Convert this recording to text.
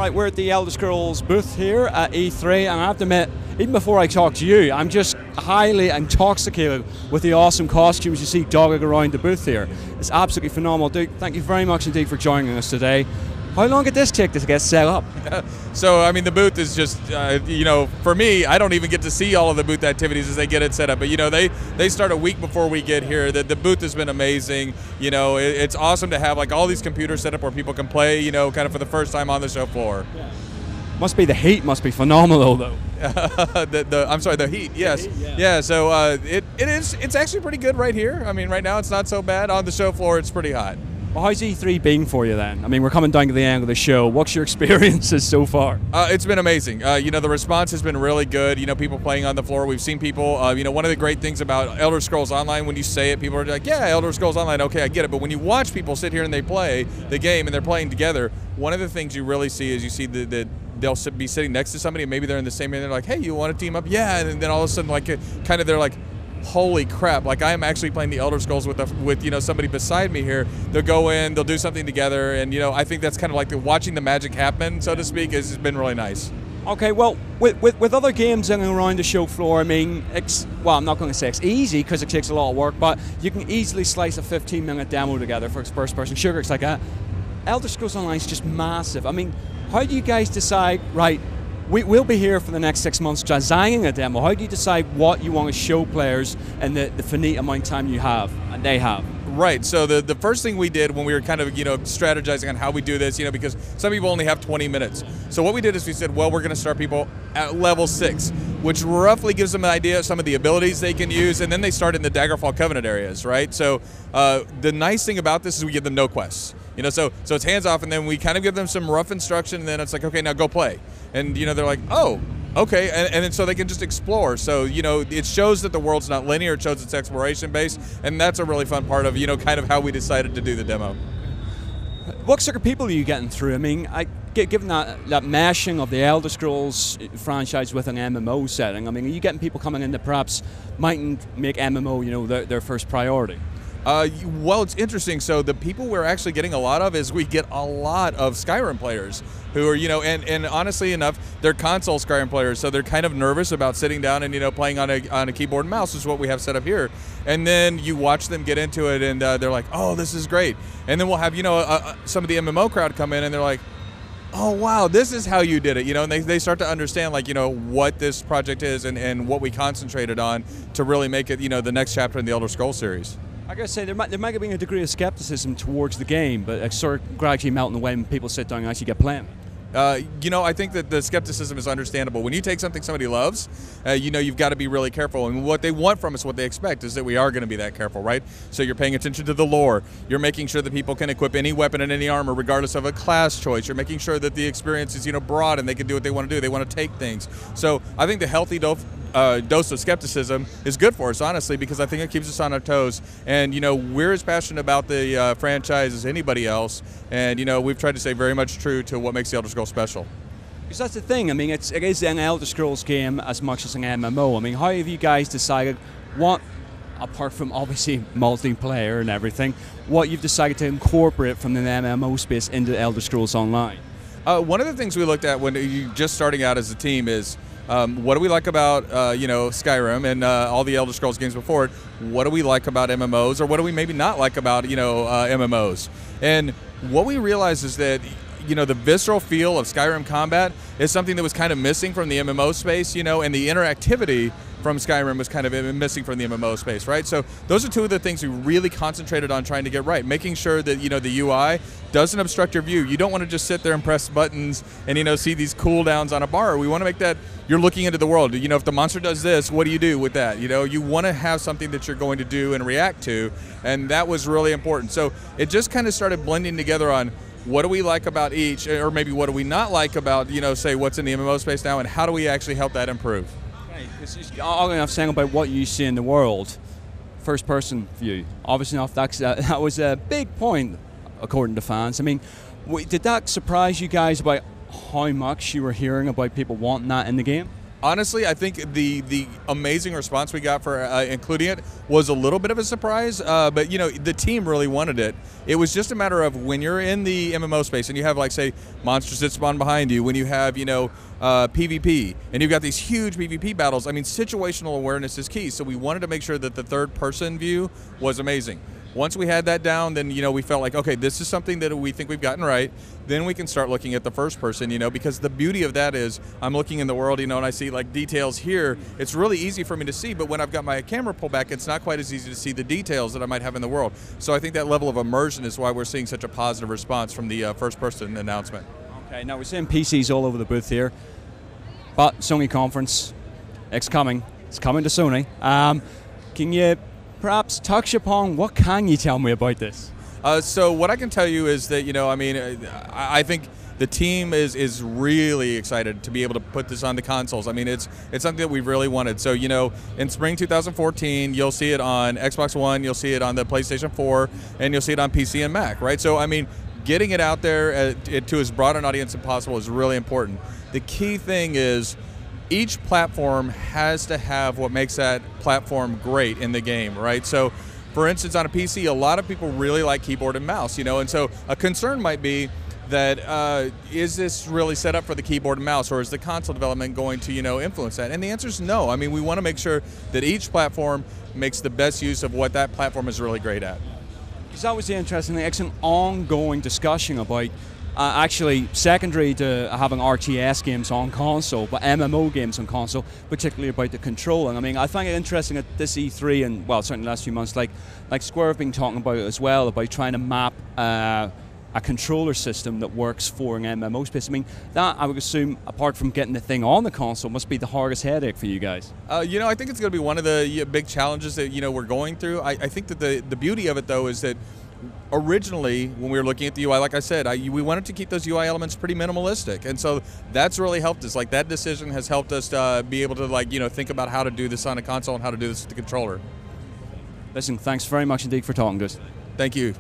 All right, we're at the Elder Scrolls booth here at E3, and I have to admit, even before I talk to you, I'm just highly intoxicated with the awesome costumes you see dotted around the booth here. It's absolutely phenomenal. Dude, thank you very much indeed for joining us today. How long did this take to get set up? So, I mean, the booth is just, you know, for me, I don't even get to see all of the booth activities as they get it set up. But, you know, they start a week before we get here. The booth has been amazing. You know, it's awesome to have, like, all these computers set up where people can play, you know, kind of for the first time on the show floor. Yeah. Must be the heat must be phenomenal, though. I'm sorry, the heat, yes. The heat, yeah, so it's actually pretty good right here. I mean, right now it's not so bad. On the show floor, it's pretty hot. Well, how's E3 been for you then? I mean, we're coming down to the end of the show. What's your experiences so far? It's been amazing. You know, the response has been really good. You know, people playing on the floor. We've seen people, you know, one of the great things about Elder Scrolls Online, when you say it, people are like, yeah, Elder Scrolls Online, okay, I get it. But when you watch people sit here and they play the game and they're playing together, one of the things you really see is you see they'll be sitting next to somebody and maybe they're in the same area and they're like, hey, you want to team up? Yeah, and then all of a sudden, like, kind of they're like, holy crap, like I am actually playing the Elder Scrolls with you know, somebody beside me here. They'll go in, they'll do something together, and you know, I think that's kind of like watching the magic happen, so to speak, has been really nice. Okay, well, with other games in and around the show floor, I mean, well, I'm not going to say it's easy because it takes a lot of work, but you can easily slice a 15-minute demo together for first-person shooter. It's like that. Elder Scrolls Online is just massive. I mean, how do you guys decide, right, we'll be here for the next 6 months designing a demo. How do you decide what you want to show players and the finite amount of time you have and they have? Right, so the first thing we did when we were kind of, you know, strategizing on how we do this, you know, because some people only have 20 minutes. So what we did is we said, well, we're going to start people at level 6, which roughly gives them an idea of some of the abilities they can use, and then they start in the Daggerfall Covenant areas, right? So the nice thing about this is we give them no quests. You know, so it's hands off, and then we kind of give them some rough instruction, and then it's like, okay, now go play. And, you know, they're like, oh, okay, and then so they can just explore. So, you know, it shows that the world's not linear, it shows it's exploration based, and that's a really fun part of, you know, kind of how we decided to do the demo. What sort of people are you getting through? I mean, given that meshing of the Elder Scrolls franchise with an MMO setting, I mean, are you getting people coming in that perhaps mightn't make MMO, you know, their first priority? Well, it's interesting. So the people we're actually getting a lot of is we get a lot of Skyrim players who are, you know, and honestly enough, they're console Skyrim players, so they're kind of nervous about sitting down and, you know, playing on a keyboard and mouse, is what we have set up here. And then you watch them get into it, and they're like, oh, this is great. And then we'll have, you know, some of the MMO crowd come in, and they're like, oh, wow, this is how you did it, you know, and they start to understand, like, you know, what this project is and what we concentrated on to really make it, you know, the next chapter in the Elder Scrolls series. I gotta say, there might have been a degree of skepticism towards the game, but it's sort of gradually melting away when people sit down and actually get playing. You know, I think that the skepticism is understandable. When you take something somebody loves, you know, you've got to be really careful. And what they want from us, what they expect, is that we are going to be that careful, right? So you're paying attention to the lore. You're making sure that people can equip any weapon and any armor, regardless of a class choice. You're making sure that the experience is, you know, broad and they can do what they want to do. They want to take things. So I think the healthy dose of skepticism is good for us, honestly, because I think it keeps us on our toes. And, you know, we're as passionate about the franchise as anybody else. And, you know, we've tried to stay very much true to what makes the Elder Scrolls special. Because that's the thing. I mean, it is an Elder Scrolls game as much as an MMO. I mean, how have you guys decided what, apart from obviously multiplayer and everything, what you've decided to incorporate from the MMO space into Elder Scrolls Online? One of the things we looked at when you're just starting out as a team is, what do we like about you know, Skyrim and all the Elder Scrolls games before it? What do we like about MMOs, or what do we maybe not like about, you know, MMOs? And what we realized is that, you know, the visceral feel of Skyrim combat is something that was kind of missing from the MMO space, you know, and the interactivity from Skyrim was kind of missing from the MMO space, right? So those are two of the things we really concentrated on trying to get right, making sure that the UI doesn't obstruct your view. You don't want to just sit there and press buttons and see these cooldowns on a bar. We want to make that you're looking into the world. If the monster does this, what do you do with that? You want to have something that you're going to do and react to, and that was really important. So it just kind of started blending together on what do we like about each, or maybe what do we not like about, say, what's in the MMO space now, and how do we actually help that improve? All I'm saying about what you see in the world, first-person view. Obviously, enough, that was a big point, according to fans. I mean, did that surprise you guys about how much you were hearing about people wanting that in the game? Honestly, I think the amazing response we got for including it was a little bit of a surprise, but the team really wanted it. It was just a matter of when you're in the MMO space and you have, like, say, monsters that spawn behind you, when you have PvP and you've got these huge PvP battles. I mean, situational awareness is key. So we wanted to make sure that the third-person view was amazing. Once we had that down, then we felt like, okay, this is something that we think we've gotten right. Then we can start looking at the first person, because the beauty of that is I'm looking in the world, and I see like details here. It's really easy for me to see, but when I've got my camera pulled back, it's not quite as easy to see the details that I might have in the world. So I think that level of immersion is why we're seeing such a positive response from the first person announcement. Okay, now we're seeing PCs all over the booth here, but Sony conference, it's coming to Sony. Can you perhaps touch upon what can you tell me about this? So what I can tell you is that I think the team is really excited to be able to put this on the consoles. I mean, it's something that we've really wanted. So in spring 2014, you'll see it on Xbox One, you'll see it on the PlayStation 4, and you'll see it on PC and Mac, right? So I mean, getting it out there to as broad an audience as possible is really important. The key thing is, each platform has to have what makes that platform great in the game, right? So, for instance, on a PC, a lot of people really like keyboard and mouse, and so a concern might be that is this really set up for the keyboard and mouse, or is the console development going to, influence that? And the answer is no. I mean, we want to make sure that each platform makes the best use of what that platform is really great at. Because that was the interesting thing. It's an ongoing discussion about actually secondary to having RTS games on console, but MMO games on console, particularly about the controlling. I mean, I find it interesting at this E3 and, well, certainly the last few months, like Square have been talking about it as well, about trying to map a controller system that works for an MMO space. I mean, that, I would assume, apart from getting the thing on the console, must be the hardest headache for you guys. I think it's going to be one of the big challenges that, we're going through. I think that the beauty of it, though, is that originally, when we were looking at the UI, like I said, we wanted to keep those UI elements pretty minimalistic, and so that's really helped us. Like, that decision has helped us be able to, think about how to do this on a console and how to do this with the controller. Listen, thanks very much indeed for talking to us. Thank you.